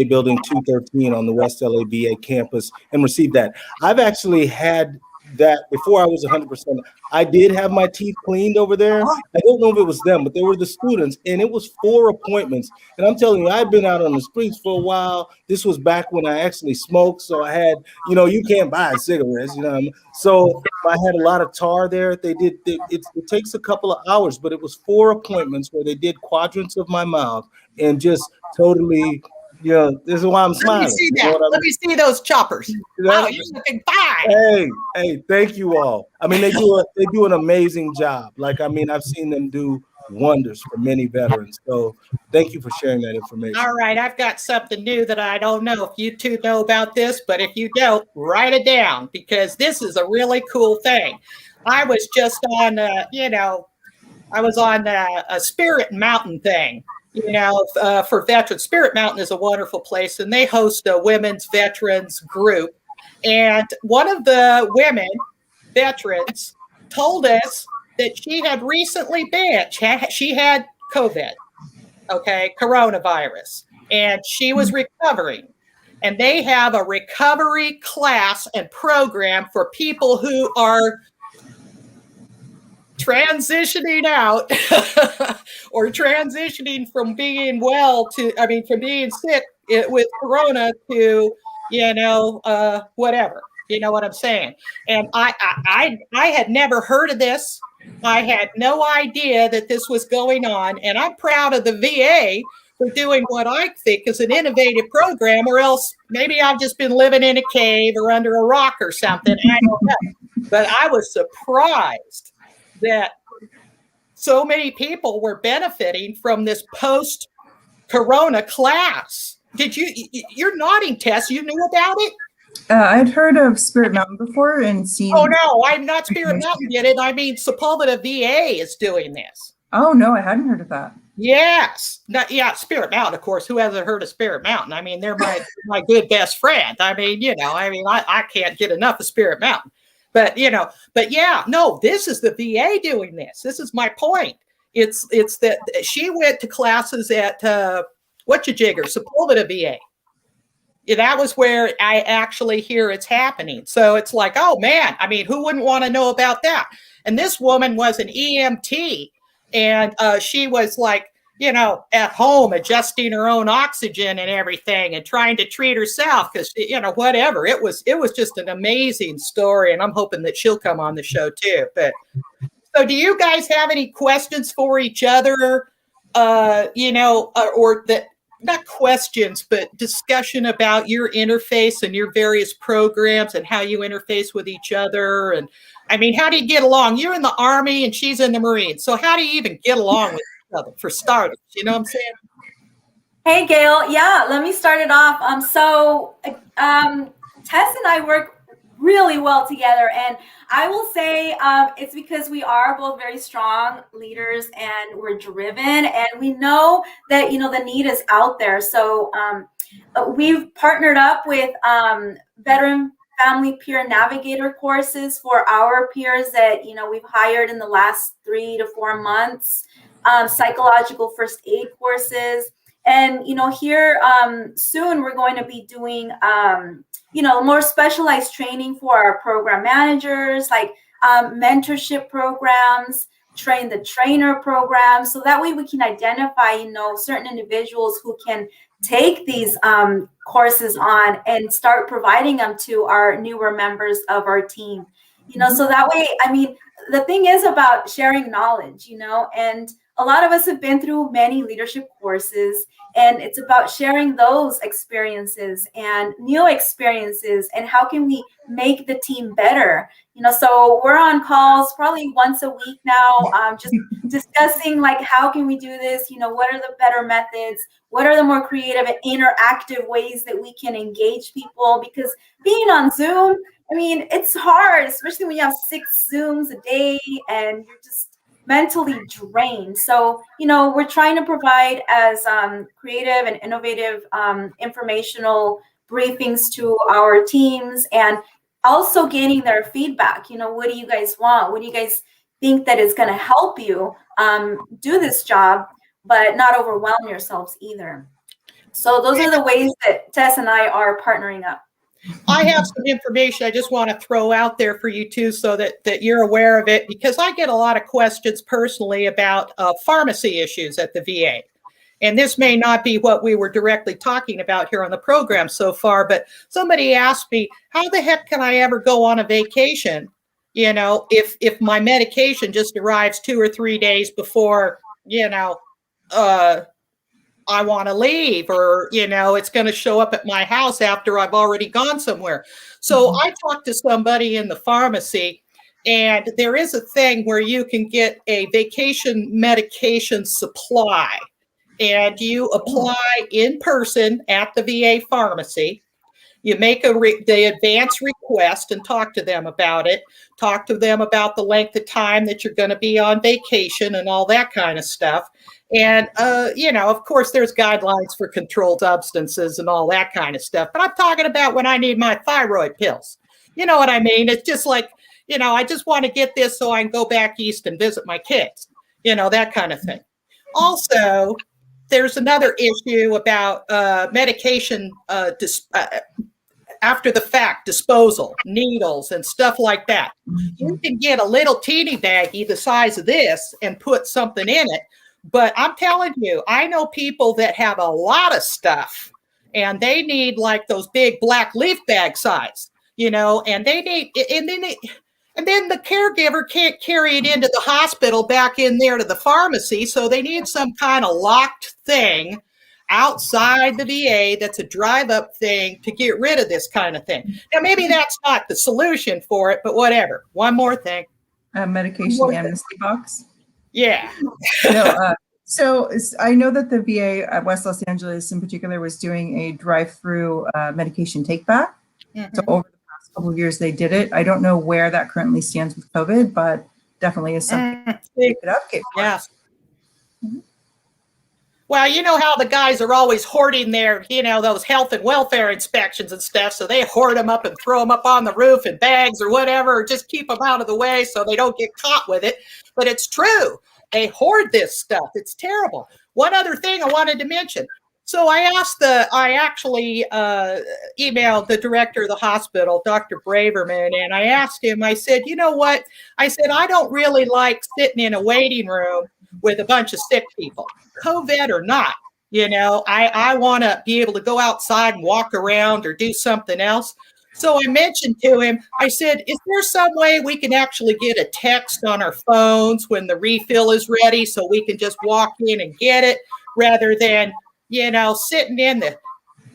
building 213 on the West LA VA campus and receive that. I've actually had that before I was 100%. I did have my teeth cleaned over there. I don't know if it was them, but they were the students, and it was 4 appointments. And I'm telling you, I've been out on the streets for a while. This was back when I actually smoked, so I had, you can't buy cigarettes, So I had a lot of tar there. It takes a couple of hours, but it was 4 appointments where they did quadrants of my mouth and just totally. Yeah, this is why I'm smiling. Let me see that. Let me see those choppers. Wow, you're looking fine. Hey, thank you all. I mean, they do an amazing job. I've seen them do wonders for many veterans. So thank you for sharing that information. All right, I've got something new that I don't know if you two know about this, but if you don't, write it down because this is a really cool thing. I was just on, I was on a Spirit Mountain thing. For veterans. Spirit Mountain is a wonderful place, and they host a women's veterans group. And one of the women veterans told us that she had recently she had COVID, coronavirus, and she was recovering. And they have a recovery class and program for people who are transitioning out or transitioning from being from being sick with corona to, whatever, you know what I'm saying? And I had never heard of this. I had no idea that this was going on. And I'm proud of the VA for doing what I think is an innovative program, or else maybe I've just been living in a cave or under a rock or something. I don't know. But I was surprised that so many people were benefiting from this post-corona class. You're nodding, Tess, you knew about it? I'd heard of Spirit Mountain before and seen. Oh, no, I'm not Spirit Mountain did it. I mean, Sepulveda VA is doing this. Oh, no, I hadn't heard of that. Yes. Spirit Mountain, of course. Who hasn't heard of Spirit Mountain? I mean, they're my good best friend. I mean, I can't get enough of Spirit Mountain. But this is the VA doing this. This is my point. It's that she went to classes at Sepulveda VA. Yeah, that was where I actually hear it's happening. So it's like, oh man, I mean, who wouldn't want to know about that? And this woman was an EMT, and she was like, at home adjusting her own oxygen and everything and trying to treat herself because, whatever. It was just an amazing story. And I'm hoping that she'll come on the show too. But so do you guys have any questions for each other? Or that, not questions, but discussion about your interface and your various programs and how you interface with each other. And I mean, how do you get along? You're in the Army and she's in the Marines. So how do you even get along with other, for starters, you know what I'm saying? Hey, Gail. Yeah, let me start it off. Tess and I work really well together. And I will say it's because we are both very strong leaders and we're driven, and we know that, you know, the need is out there. So we've partnered up with veteran family peer navigator courses for our peers that, you know, we've hired in the last 3 to 4 months, psychological first aid courses. And, you know, here soon we're going to be doing, you know, more specialized training for our program managers, like mentorship programs, train the trainer programs. So that way we can identify, you know, certain individuals who can take these courses on and start providing them to our newer members of our team. You know, so that way, I mean, the thing is about sharing knowledge, you know, and a lot of us have been through many leadership courses, and it's about sharing those experiences and new experiences and how can we make the team better. You know, so we're on calls probably once a week now, just discussing like, how can we do this? You know, what are the better methods? What are the more creative and interactive ways that we can engage people? Because being on Zoom, I mean, it's hard, especially when you have 6 Zooms a day and you're just mentally drained. So, you know, we're trying to provide as creative and innovative informational briefings to our teams, and also gaining their feedback. You know, what do you guys want? What do you guys think that is going to help you do this job, but not overwhelm yourselves either? So those are the ways that Tess and I are partnering up. I have some information I just want to throw out there for you too, so that you're aware of it, because I get a lot of questions personally about pharmacy issues at the VA. And this may not be what we were directly talking about here on the program so far, but somebody asked me, how the heck can I ever go on a vacation, you know, if my medication just arrives 2 or 3 days before, you know, I want to leave, or, you know, it's going to show up at my house after I've already gone somewhere. So I talked to somebody in the pharmacy, and there is a thing where you can get a vacation medication supply, and you apply in person at the VA pharmacy. You make the advance request and talk to them about it. Talk to them about the length of time that you're going to be on vacation and all that kind of stuff. And, you know, of course, there's guidelines for controlled substances and all that kind of stuff. But I'm talking about when I need my thyroid pills. You know what I mean? It's just like, you know, I just want to get this so I can go back east and visit my kids. You know, that kind of thing. Also, there's another issue about medication after the fact disposal, needles and stuff like that. You can get a little teeny baggie the size of this and put something in it. But I'm telling you, I know people that have a lot of stuff, and they need like those big black leaf bag size, you know, and they need, and then the caregiver can't carry it into the hospital back in there to the pharmacy. So they need some kind of locked thing outside the VA that's a drive-up thing to get rid of this kind of thing. Now, maybe that's not the solution for it, but whatever. One more thing. A medication amnesty box. Yeah. No, so I know that the VA at West Los Angeles in particular was doing a drive-through medication take-back. So over the past couple of years, they did it. I don't know where that currently stands with COVID, but definitely is something they could advocate for. Yeah. Well, you know how the guys are always hoarding their, you know, those health and welfare inspections and stuff. So they hoard them up and throw them up on the roof in bags or whatever, or just keep them out of the way so they don't get caught with it. But it's true. They hoard this stuff. It's terrible. One other thing I wanted to mention. So I actually emailed the director of the hospital, Dr. Braverman, and I asked him, I said, you know what? I said, I don't really like sitting in a waiting room with a bunch of sick people, COVID or not. You know, I want to be able to go outside and walk around or do something else. So I mentioned to him, I said, is there some way we can actually get a text on our phones when the refill is ready so we can just walk in and get it rather than, you know, sitting in the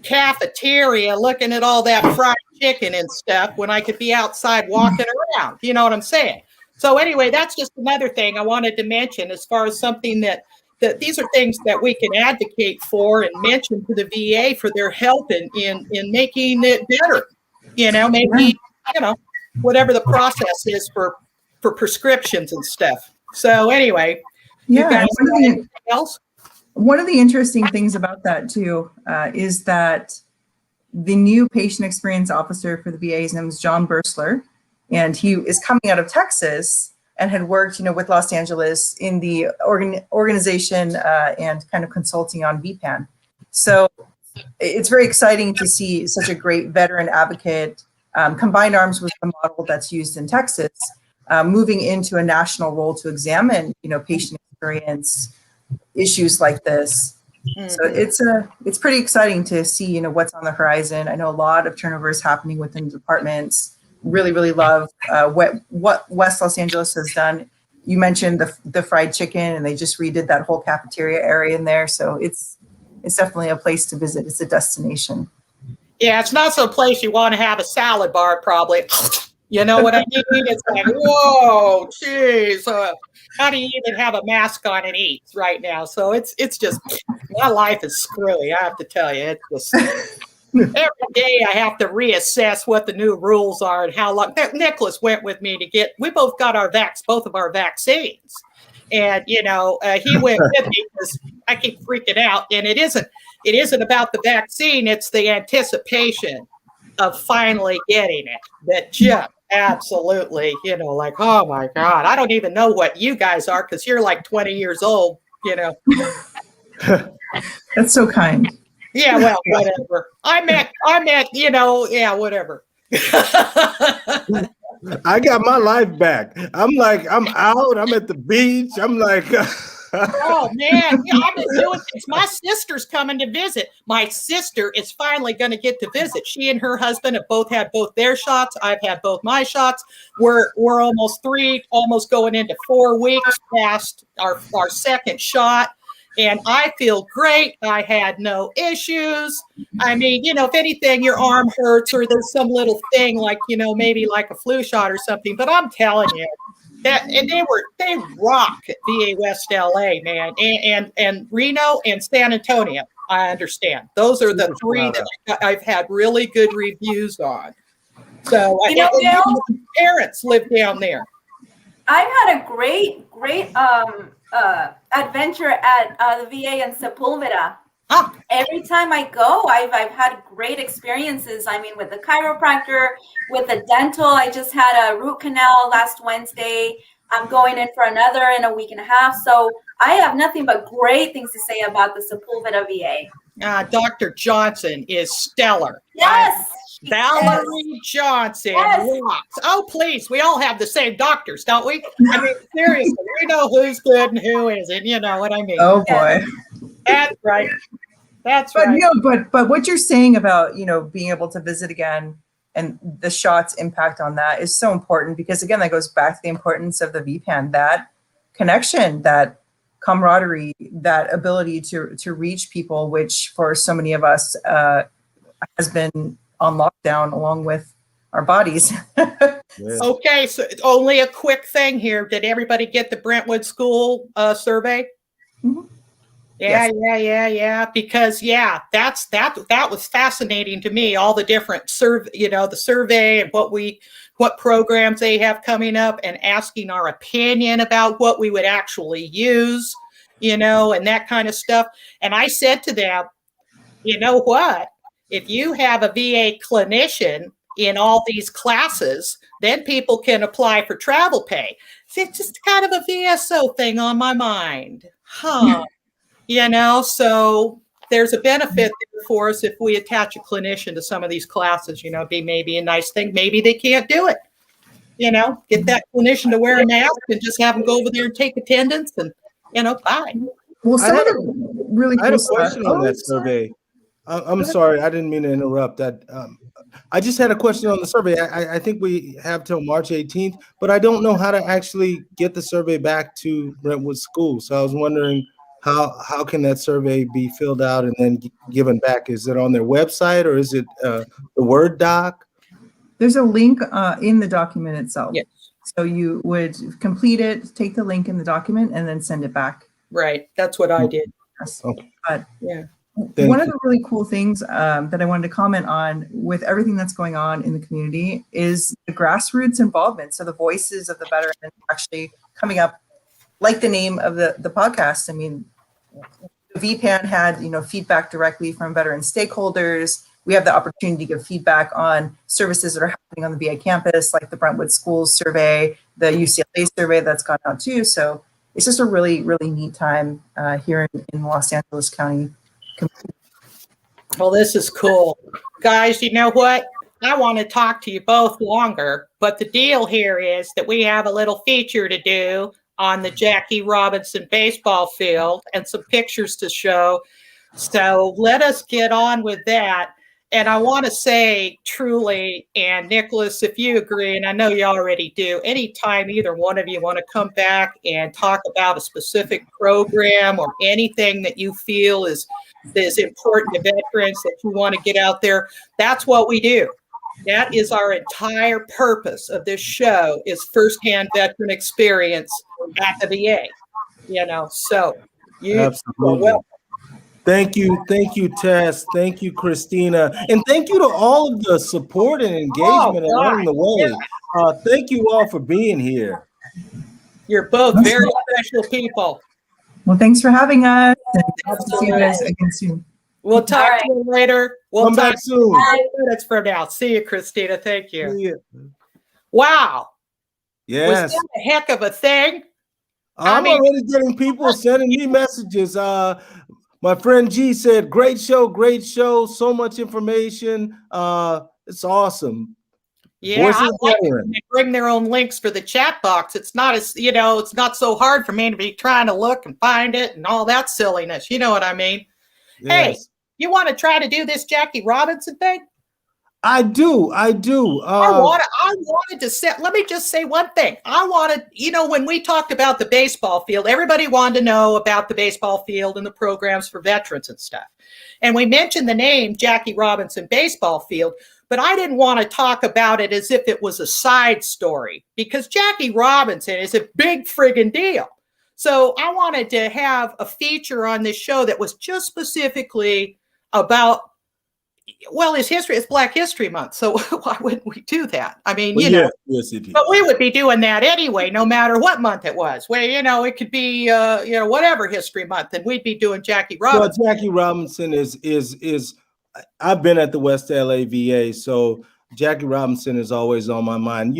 cafeteria looking at all that fried chicken and stuff when I could be outside walking around. You know what I'm saying? So anyway, that's just another thing I wanted to mention as far as something that these are things that we can advocate for and mention to the VA for their help in making it better. You know, maybe you know, whatever the process is for prescriptions and stuff. So anyway, you Yeah. guys got anything else? One of the interesting things about that too is that the new patient experience officer for the VA, his name is John Bursler, and he is coming out of Texas and had worked, with Los Angeles in the organization and kind of consulting on VPAN. So it's very exciting to see such a great veteran advocate combine arms with the model that's used in Texas, moving into a national role to examine, patient experience issues like this. Mm-hmm. So it's pretty exciting to see, what's on the horizon. I know a lot of turnover is happening within departments. Really, really love what West Los Angeles has done. You mentioned the fried chicken, and they just redid that whole cafeteria area in there. So it's definitely a place to visit. It's a destination. Yeah, it's not some place you want to have a salad bar, probably. You know what I mean? It's like, whoa, geez. How do you even have a mask on and eat right now? So it's just, my life is screwy, I have to tell you. It's just, every day I have to reassess what the new rules are and how long. Nicholas went with me we both got both of our vaccines. And, he went with me because I keep freaking out. And it isn't about the vaccine. It's the anticipation of finally getting it that just absolutely, like, oh my God, I don't even know what you guys are because you're like 20 years old, That's so kind. Yeah, well, whatever. I meant, yeah, whatever. I got my life back. I'm out. I'm at the beach. I'm like, oh man, yeah, I've been doing things. My sister's coming to visit. My sister is finally going to get to visit. She and her husband have both had both their shots. I've had both my shots. We're almost going into 4 weeks past our second shot. And I feel great. I had no issues. I mean, if anything, your arm hurts or there's some little thing like, maybe like a flu shot or something. But I'm telling you that, and they rock at VA West LA, man, and Reno and San Antonio. I understand. Those are the three that I've had really good reviews on. So parents live down there. I've had a great adventure at the VA in Sepulveda. Every time I go, I've had great experiences. I mean, with the chiropractor, with the dental. I just had a root canal last Wednesday. I'm going in for another in a week and a half. So I have nothing but great things to say about the Sepulveda VA. Dr. Johnson is stellar. Yes. Valerie Johnson rocks. Oh, please. We all have the same doctors, don't we? I mean, seriously, we know who's good and who isn't. You know what I mean? Oh, boy. That's right. That's right. But what you're saying about, being able to visit again and the shot's impact on that is so important because, again, that goes back to the importance of the VPAN, that connection, that camaraderie, that ability to reach people, which for so many of us has been on lockdown along with our bodies. Okay, so only a quick thing here. Did everybody get the Brentwood School survey? Mm-hmm. Yeah, yes. Yeah. Because that was fascinating to me. All the different the survey and what programs they have coming up, and asking our opinion about what we would actually use, and that kind of stuff. And I said to them, you know what? If you have a VA clinician in all these classes, then people can apply for travel pay. It's just kind of a VSO thing on my mind. So there's a benefit for us if we attach a clinician to some of these classes, be maybe a nice thing. Maybe they can't do it. Get that clinician to wear a mask and just have them go over there and take attendance and, bye. Well, I had a question on that survey. I'm sorry, I didn't mean to interrupt that. I just had a question on the survey. I think we have till March 18th, but I don't know how to actually get the survey back to Brentwood School. So I was wondering how can that survey be filled out and then given back? Is it on their website or is it the Word doc? There's a link in the document itself. Yes. So you would complete it, take the link in the document, and then send it back. Right. That's what I did. Yes. Okay. But yeah. One of the really cool things that I wanted to comment on with everything that's going on in the community is the grassroots involvement. So the voices of the veterans actually coming up, like the name of the podcast. I mean, the VPAN had, feedback directly from veteran stakeholders. We have the opportunity to give feedback on services that are happening on the VA campus, like the Brentwood Schools survey, the UCLA survey that's gone out too. So it's just a really, really neat time here in Los Angeles County. Well, this is cool. Guys, you know what? I want to talk to you both longer, but the deal here is that we have a little feature to do on the Jackie Robinson baseball field and some pictures to show. So let us get on with that. And I want to say truly, and Nicholas, if you agree, and I know you already do, anytime either one of you want to come back and talk about a specific program or anything that you feel is important to veterans that you want to get out there, that's what we do. That is our entire purpose of this show, is firsthand veteran experience at the VA. So you Absolutely. well. Thank you, Tess. Thank you, Christina, and thank you to all of the support and engagement along the way. Thank you all for being here. You're both very special people. Well, thanks for having us. And hope to see you guys again soon. We'll talk to you later. We'll Come talk back soon. 5 minutes from now. See you, Christina. Thank you. See you. Wow. Yes. Was that a heck of a thing? I'm already getting people sending me messages. My friend G said, great show, so much information. It's awesome. Yeah, I like it when they bring their own links for the chat box. It's not as, it's not so hard for me to be trying to look and find it and all that silliness. You know what I mean? Yes. Hey, you want to try to do this Jackie Robinson thing? I do. I wanted to say, let me just say one thing. I wanted, when we talked about the baseball field, everybody wanted to know about the baseball field and the programs for veterans and stuff. And we mentioned the name Jackie Robinson Baseball Field, but I didn't want to talk about it as if it was a side story, because Jackie Robinson is a big friggin' deal. So I wanted to have a feature on this show that was just specifically about, well, his history. It's Black History Month, so why wouldn't we do that? I mean, yes, but we would be doing that anyway, no matter what month it was. Where it could be, whatever History Month, and we'd be doing Jackie Robinson. Well, Jackie Robinson is. I've been at the West LA VA, so Jackie Robinson is always on my mind.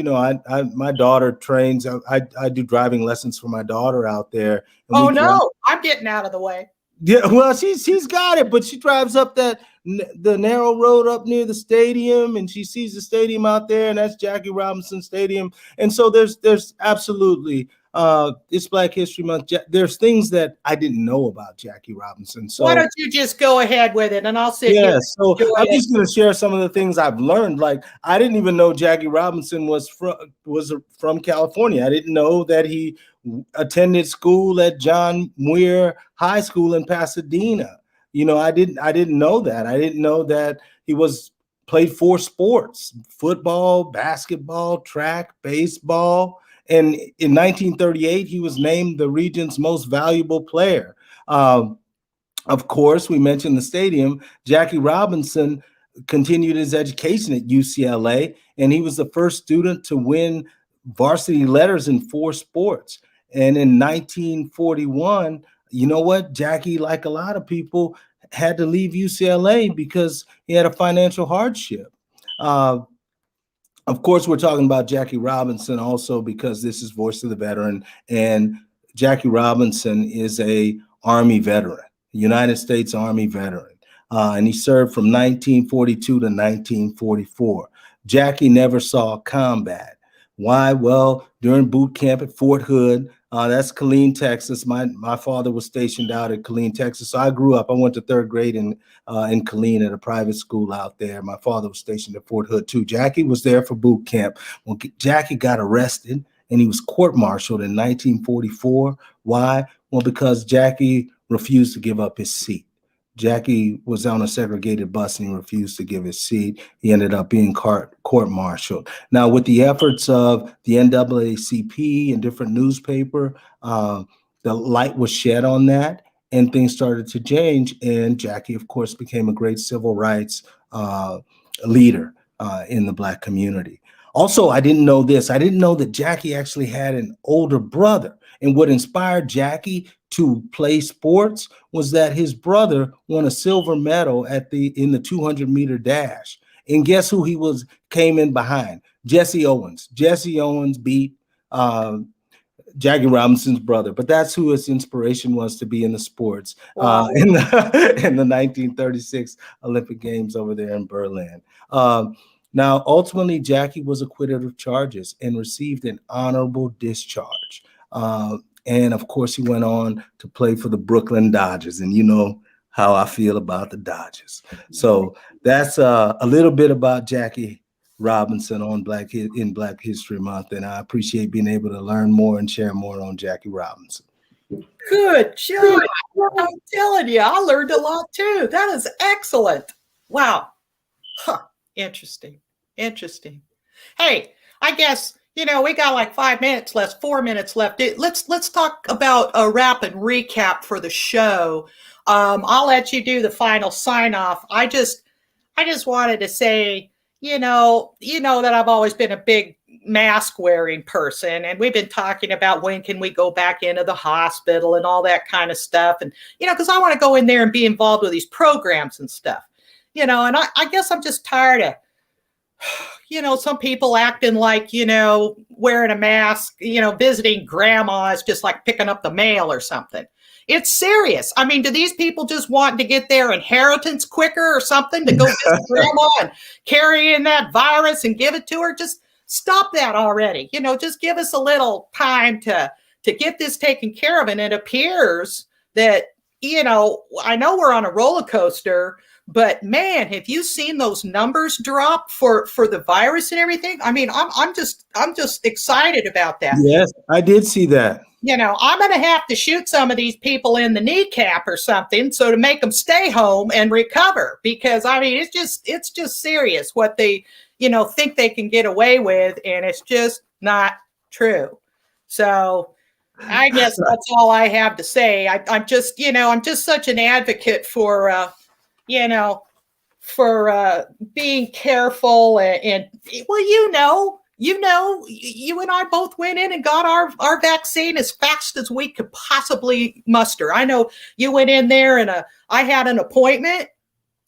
My daughter trains. I do driving lessons for my daughter out there. Oh no, I'm getting out of the way. Yeah, well, she's got it, but she drives up the narrow road up near the stadium, and she sees the stadium out there, and that's Jackie Robinson Stadium. And so there's absolutely it's Black History Month. There's things that I didn't know about Jackie Robinson. So why don't you just go ahead with it, and I'll sit here. Yeah, so I'm just going to share some of the things I've learned. Like, I didn't even know Jackie Robinson was from California. I didn't know that he attended school at John Muir High School in Pasadena. I didn't know that. I didn't know that he played 4 sports: football, basketball, track, baseball. And in 1938, he was named the region's most valuable player. Of course, we mentioned the stadium. Jackie Robinson continued his education at UCLA, and he was the first student to win varsity letters in 4 sports. And in 1941, you know what? Jackie, like a lot of people, had to leave UCLA because he had a financial hardship. Of course, we're talking about Jackie Robinson also because this is Voice of the Veteran, and Jackie Robinson is a Army veteran, United States Army veteran, and he served from 1942 to 1944. Jackie never saw combat. Why? Well, during boot camp at Fort Hood, that's Killeen, Texas. My father was stationed out at Killeen, Texas. So I went to 3rd grade in Killeen at a private school out there. My father was stationed at Fort Hood too. Jackie was there for boot camp. Well, Jackie got arrested and he was court-martialed in 1944. Why? Well, because Jackie refused to give up his seat. Jackie was on a segregated bus and he refused to give his seat. He ended up being court-martialed. Now, with the efforts of the NAACP and different newspaper, the light was shed on that. and things started to change. And Jackie, of course, became a great civil rights leader in the Black community. Also, I didn't know this. I didn't know that Jackie actually had an older brother. And what inspired Jackie to play sports was that his brother won a silver medal in the 200-meter dash. And guess who came in behind? Jesse Owens. Jesse Owens beat Jackie Robinson's brother, but that's who his inspiration was to be in the sports in the 1936 Olympic Games over there in Berlin. Now, ultimately, Jackie was acquitted of charges and received an honorable discharge. And of course, he went on to play for the Brooklyn Dodgers, and you know how I feel about the Dodgers. So that's a little bit about Jackie Robinson in Black History Month, and I appreciate being able to learn more and share more on Jackie Robinson. Good job. I'm telling you, I learned a lot too. That is excellent. Wow. Huh. Interesting. Hey, I guess, we got like 5 minutes left, 4 minutes left. Let's talk about a wrap and recap for the show. I'll let you do the final sign off. I just wanted to say, you know that I've always been a big mask wearing person, and we've been talking about when can we go back into the hospital and all that kind of stuff. And, because I want to go in there and be involved with these programs and stuff, and I guess I'm just tired of, some people acting like, wearing a mask, visiting grandma is just like picking up the mail or something. It's serious. I mean, do these people just want to get their inheritance quicker or something to go visit grandma and carry in that virus and give it to her? Just stop that already. Just give us a little time to get this taken care of. And it appears that, I know we're on a roller coaster, but man, have you seen those numbers drop for the virus and everything? I mean, I'm just excited about that. Yes, I did see that. I'm going to have to shoot some of these people in the kneecap or something so to make them stay home and recover, because I mean, it's just serious what they, think they can get away with. And it's just not true. So I guess that's all I have to say. I'm just such an advocate for, being careful and well, you and I both went in and got our vaccine as fast as we could possibly muster. I know you went in there and I had an appointment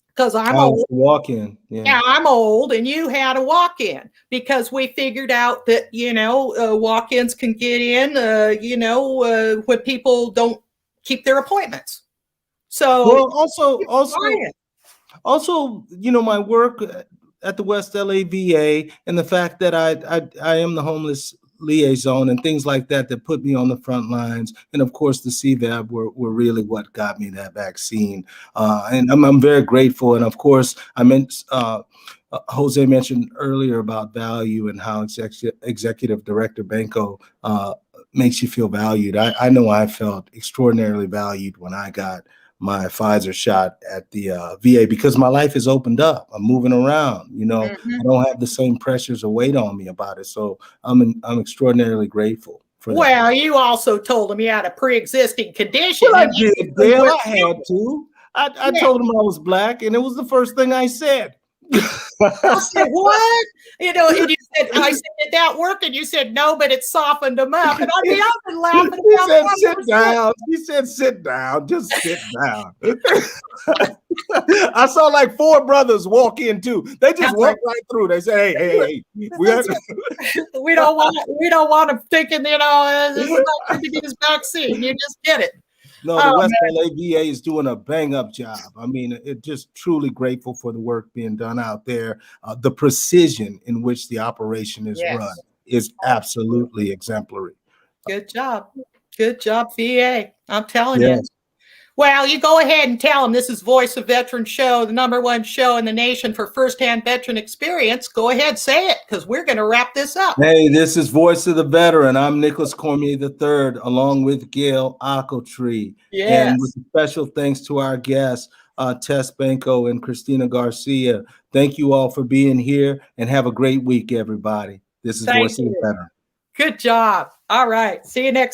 because I'm old. Walk-in. Yeah, I'm old, and you had a walk-in because we figured out that, walk-ins can get in, when people don't keep their appointments. So also, my work at the West LA VA and the fact that I am the homeless liaison and things like that put me on the front lines. And of course, the CVAB were really what got me that vaccine. And I'm very grateful. And of course, Jose mentioned earlier about value and how Executive Director Benko makes you feel valued. I know I felt extraordinarily valued when I got my Pfizer shot at the VA because my life has opened up. I'm moving around, I don't have the same pressures or weight on me about it. So I'm extraordinarily grateful for that. Well, you also told him you had a pre-existing condition. Well, I did, Dale. I had to. I told him I was Black, and it was the first thing I said. I said, what? And you said, I said, did that work? And you said, no, but it softened them up. And I've been laughing. He said, sit down. He said, sit down. Just sit down. I saw like 4 brothers walk in too. They just walked right through. They said, hey. We don't want them thinking, this is not going to get his vaccine. You just get it. No, the West LA VA is doing a bang-up job. I mean, just truly grateful for the work being done out there. The precision in which the operation is run is absolutely exemplary. Good job. Good job, VA. I'm telling you. Well, you go ahead and tell them this is Voice of Veteran Show, the #1 show in the nation for firsthand veteran experience. Go ahead, say it, because we're going to wrap this up. Hey, this is Voice of the Veteran. I'm Nicholas Cormier III, along with Gail Ochiltree. Yes. And with special thanks to our guests, Tess Benko and Christina Garcia. Thank you all for being here, and have a great week, everybody. This is Voice of the Veteran. Good job. All right. See you next